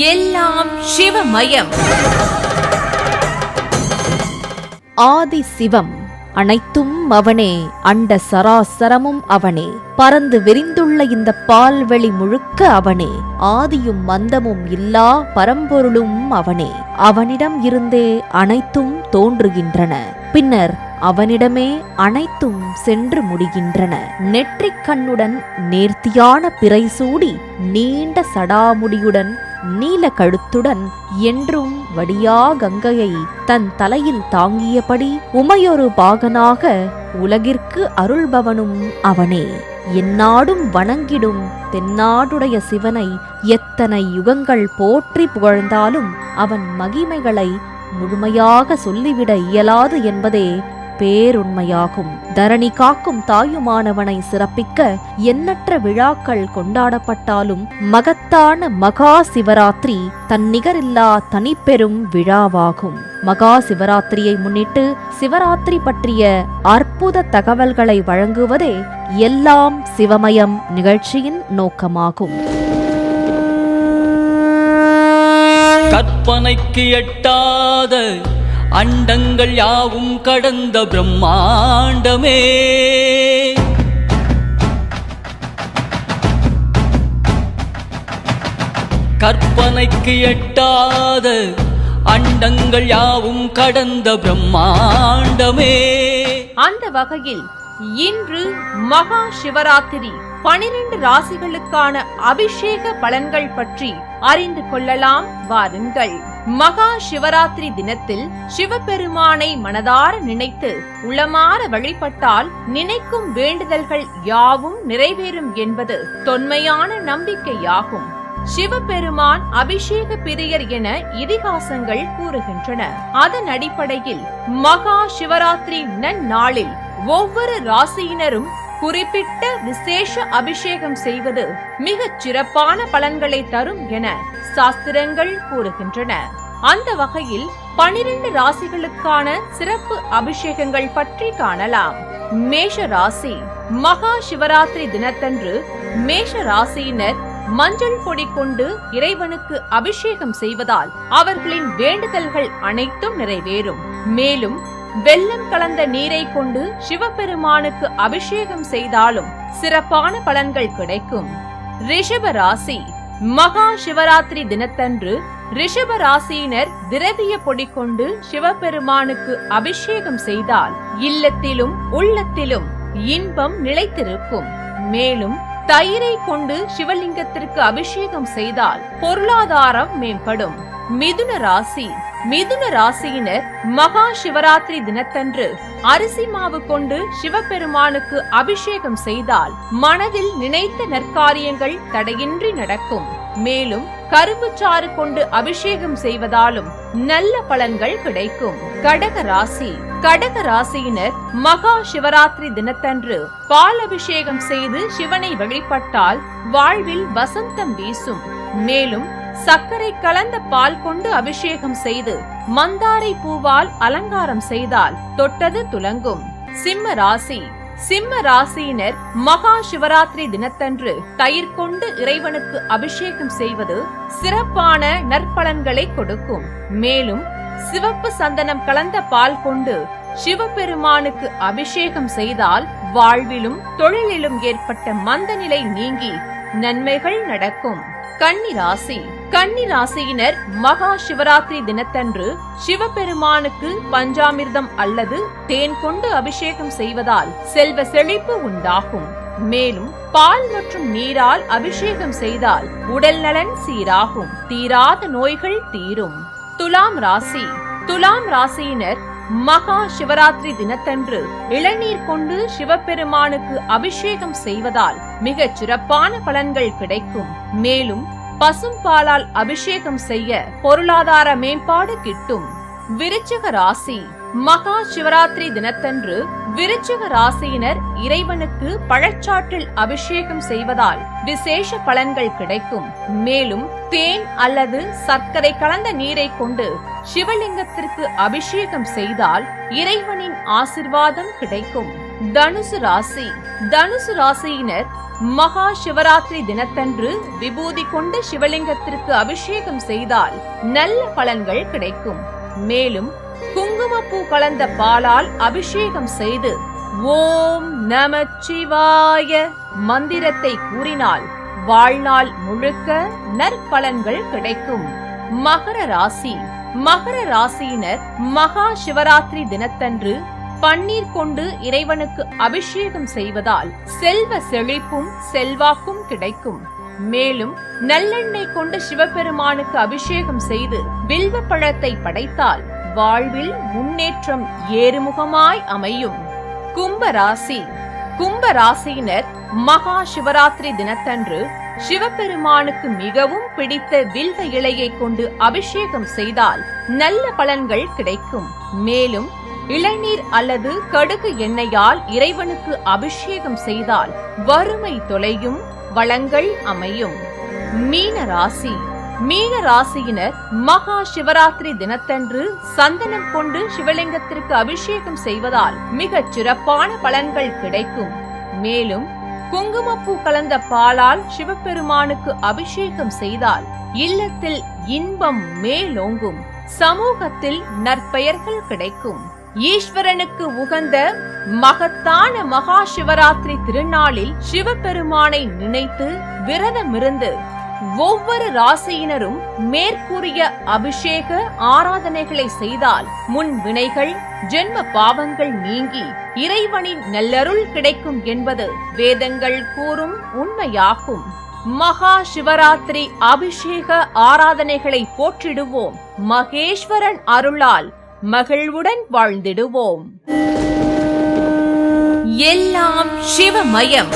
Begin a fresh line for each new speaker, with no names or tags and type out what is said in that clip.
எல்லாம் சிவமயம்.
ஆதி சிவம் அனைத்தும் அவனே, அண்ட சராசரமும் அவனே, பறந்து விரிந்துள்ள இந்த பால்வெளி முழுக்க அவனே, ஆதியும் மந்தமும் இல்லா பரம்பொருளும் அவனே. அவனிடம் இருந்தே அனைத்தும் தோன்றுகின்றன, பின்னர் அவனிடமே அனைத்தும் சென்று முடிகின்றன. நெற்றிக் கண்ணுடன் நேர்த்தியான பிறை சூடி, நீண்ட சடாமுடியுடன் நீல கழுத்துடன் என்றும் வடியா கங்கையை தன் தலையில் தாங்கியபடி உமையொரு பாகனாக உலகிற்கு அருள்பவனும் அவனே. எந்நாடும் வணங்கிடும் தென்னாடுடைய சிவனை எத்தனை யுகங்கள் போற்றி புகழ்ந்தாலும் அவன் மகிமைகளை முழுமையாக சொல்லிவிட இயலாது என்பதே பேருண்மையாகும். தரணி காக்கும் தாயுமானவனை சிறப்பிக்க எண்ணற்ற விழாக்கள் கொண்டாடப்பட்டாலும் மகத்தான மகா சிவராத்திரி தன்னிகரில்லா தனிப்பெரும் விழாவாகும். மகா சிவராத்திரியை முன்னிட்டு சிவராத்திரி பற்றிய அற்புத தகவல்களை வழங்குவதே எல்லாம் சிவமயம் நிகழ்ச்சியின் நோக்கமாகும்.
கற்பனைக்கு எட்டாத அண்டங்கள் யாவும் கடந்த பிரம்மாண்டமே, கற்பனைக்கு எட்டாத அண்டங்கள் யாவும் கடந்த பிரம்மாண்டமே.
அந்த வகையில் இன்று மகா சிவராத்திரி 12 ராசிகளுக்கான அபிஷேக பலன்கள் பற்றி அறிந்து கொள்ளலாம் வாருங்கள். மகா சிவராத்திரி தினத்தில் சிவபெருமானை மனதார நினைத்து உளமாற வழிபட்டால் நினைக்கும் வேண்டுதல்கள் யாவும் நிறைவேறும் என்பது தொன்மையான நம்பிக்கையாகும். சிவபெருமான் அபிஷேக பிரியர் என இதிகாசங்கள் கூறுகின்றன. அதன் அடிப்படையில் மகா சிவராத்திரி நன்னாளில் ஒவ்வொரு ராசியினரும் குறிப்பிட்ட விசேஷ அபிஷேகம் செய்வது மிகச் சிறப்பான பலன்களை தரும் என சாஸ்திரங்கள் கூறுகின்றன. அந்த வகையில் 12 ராசிகளுக்கான சிறப்பு அபிஷேகங்கள் பற்றி காணலாம். மேஷ ராசி. மகா சிவராத்திரி தினத்தன்று மேஷ ராசியினர் மஞ்சள் பொடி கொண்டு இறைவனுக்கு அபிஷேகம் செய்வதால் அவர்களின் வேண்டுதல்கள் அனைத்தும் நிறைவேறும். மேலும் வெல்லம் கலந்த நீரை கொண்டு சிவபெருமானுக்கு அபிஷேகம் செய்தாலும் சிறப்பான பலன்கள் கிடைக்கும். ரிஷப ராசி. மகா சிவராத்திரி தினத்தன்று ரிஷப ராசியினர் திரவிய பொடி கொண்டு சிவபெருமானுக்கு அபிஷேகம் செய்தால் இல்லத்திலும் உள்ளத்திலும் இன்பம் நிலைத்திருக்கும். மேலும் தயிரை கொண்டு சிவலிங்கத்திற்கு அபிஷேகம் செய்தால் பொருளாதாரம் மேம்படும். மிதுன ராசி. மிதுன ராசியினர் மகா சிவராத்திரி தினத்தன்று அரிசி மாவு கொண்டு சிவபெருமானுக்கு அபிஷேகம் செய்தால் மனதில் நினைத்த நற்காரியங்கள் தடையின்றி நடக்கும். மேலும் கரும்பு சாறு கொண்டு அபிஷேகம் செய்வதாலும் நல்ல பலன்கள் கிடைக்கும். கடக ராசி. கடக ராசியினர் மகா சிவராத்திரி தினத்தன்று பால் அபிஷேகம் செய்து சிவனை வழிபட்டால் வாழ்வில் வசந்தம் வீசும். மேலும் சர்க்கரை கலந்த பால் கொண்டு அபிஷேகம் செய்து மந்தாரை பூவால் அலங்காரம் செய்தால் தொட்டது துலங்கும். சிம்ம ராசி. சிம்ம ராசியினர் மகா சிவராத்திரி தினத்தன்று தயிர் கொண்டு இறைவனுக்கு அபிஷேகம் செய்வது சிறப்பான நற்பலன்களை கொடுக்கும். மேலும் சிவப்பு சந்தனம் கலந்த பால் கொண்டு சிவபெருமானுக்கு அபிஷேகம் செய்தால் வாழ்விலும் தொழிலிலும் ஏற்பட்ட மந்த நிலை நீங்கி நன்மைகள் நடக்கும். கன்னிராசி. கன்னிராசியினர் மகா சிவராத்திரி தினத்தன்று சிவபெருமானுக்கு பஞ்சாமிர்தம் அல்லது தேன் கொண்டு அபிஷேகம் செய்வதால் செல்வ செழிப்பு உண்டாகும். மேலும் பால் மற்றும் நீரால் அபிஷேகம் செய்தால் உடல் நலன் சீராகும். தீராத நோய்கள் தீரும். துலாம் ராசி. துலாம் ராசியினர் மகா சிவராத்திரி தினத்தன்று இளநீர் கொண்டு சிவபெருமானுக்கு அபிஷேகம் செய்வதால் மிகச் சிறப்பான பலன்கள் கிடைக்கும். மேலும் பசும் பாலால் அபிஷேகம் செய்ய பொருளாதார மேம்பாடு கிட்டும். விருச்சிக ராசி. மகா சிவராத்திரி தினத்தன்று விருச்சிக ராசியினர் இறைவனுக்கு பழச்சாற்றில் அபிஷேகம் செய்வதால் விசேஷ பலன்கள் கிடைக்கும். மேலும் தேன் அல்லது சர்க்கரை கலந்த நீரை கொண்டு சிவலிங்கத்திற்கு அபிஷேகம் செய்தால் இறைவனின் ஆசிர்வாதம் கிடைக்கும். தனுசு ராசி. தனுசு ராசியினர் மகா சிவராத்திரி தினத்தன்று விபூதி கொண்டு சிவலிங்கத்திற்கு அபிஷேகம் செய்தால் நல்ல பலன்கள் கிடைக்கும். மேலும் குங்குமப்பூ கலந்த பாலால் அபிஷேகம் செய்து ஓம் நமச்சிவாய மந்திரத்தை கூறினால் வாழ்நாள் முழுக்க நற்பலன்கள் கிடைக்கும். மகர ராசி. மகர ராசியினர் மகா சிவராத்திரி தினத்தன்று பன்னீர் கொண்டு இறைவனுக்கு அபிஷேகம் செய்வதால் செல்வ செழிப்பும் செல்வாக்கும் கிடைக்கும். மேலும் நல்லெண்ணெய் கொண்டு சிவபெருமானுக்கு அபிஷேகம் செய்து வில்வ பழத்தை படைத்தால் வாழ்வில் முன்னேற்றம் ஏறுமுகமாய் அமையும். கும்பராசி. கும்பராசியினர் மகா சிவராத்திரி தினத்தன்று சிவபெருமானுக்கு மிகவும் பிடித்த வில்வ இலையை கொண்டு அபிஷேகம் செய்தால் நல்ல பலன்கள் கிடைக்கும். மேலும் இளநீர் அல்லது கடுகு எண்ணெயால் இறைவனுக்கு அபிஷேகம் செய்தால் வறுமை தொலையும், வளங்கள் அமையும். மீன ராசி. மீன ராசியினர் மகா சிவராத்திரி தினத்தன்று சந்தனம் கொண்டு சிவலிங்கத்திற்கு அபிஷேகம் செய்வதால் மிகச் சிறப்பான பலன்கள் கிடைக்கும். மேலும் குங்குமப்பூ கலந்த பாலால் சிவபெருமானுக்கு அபிஷேகம் செய்தால் இல்லத்தில் இன்பம் மேலோங்கும், சமூகத்தில் நற்பெயர்கள் கிடைக்கும். ஈஸ்வரனுக்கு உகந்த மகத்தான மகா சிவராத்திரி திருநாளில் சிவபெருமானை நினைத்து விரதமிருந்து ஒவ்வொரு ராசியினரும் மேற்கூறிய அபிஷேக ஆராதனைகளை செய்தால் முன் வினைகள், ஜென்ம பாவங்கள் நீங்கி இறைவனின் நல்லருள் கிடைக்கும் என்பது வேதங்கள் கூறும் உண்மையாகும். மகா சிவராத்திரி அபிஷேக ஆராதனைகளை போற்றிடுவோம். மகேஸ்வரன் அருளால் மகிழ்வுடன் வாழ்ந்திடுவோம். எல்லாம் சிவமயம்.